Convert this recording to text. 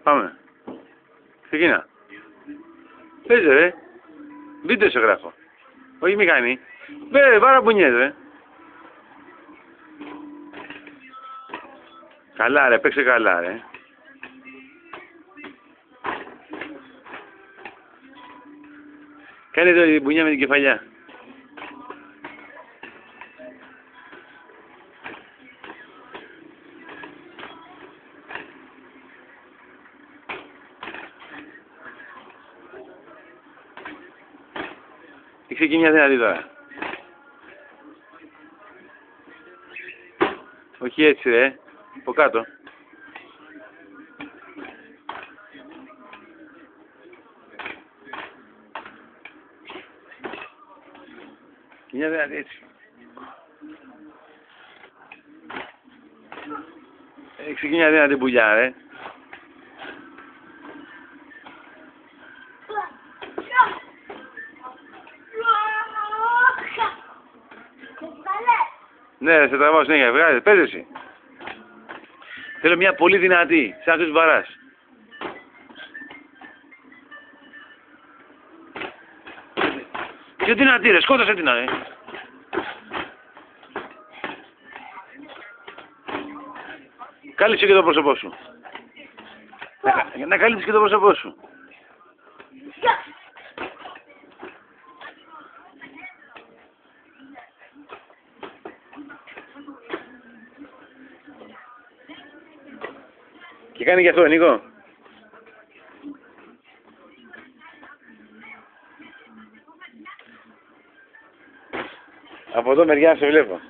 Πάμε. Ξεκινά. Πες ρε. Βίντεο σε γράφω. Όχι μηχανή. Μπε, πάρα μπουνιές ρε. Καλά ρε, παίξε καλά ρε. Κάνε εδώ η μπουνιά με την κεφαλιά. Είχε εκεί μια δυνατή τώρα. Όχι έτσι ρε, από κάτω. Και μια δυνατή έτσι. Έχεις εκεί μια δυνατή πουλιά ρε. Ναι, σε τραβάω συνέχεια, βγάζε, πες εσύ. Θέλω μια πολύ δυνατή, σαν τους βαράς. Πιο δυνατή ρε, σκότωσε την ρε. Κάλυψε και το πρόσωπό σου. Να καλύψεις και το πρόσωπό σου. Και κάνει και αυτό, Νίκο. Από εδώ μεριά σε βλέπω.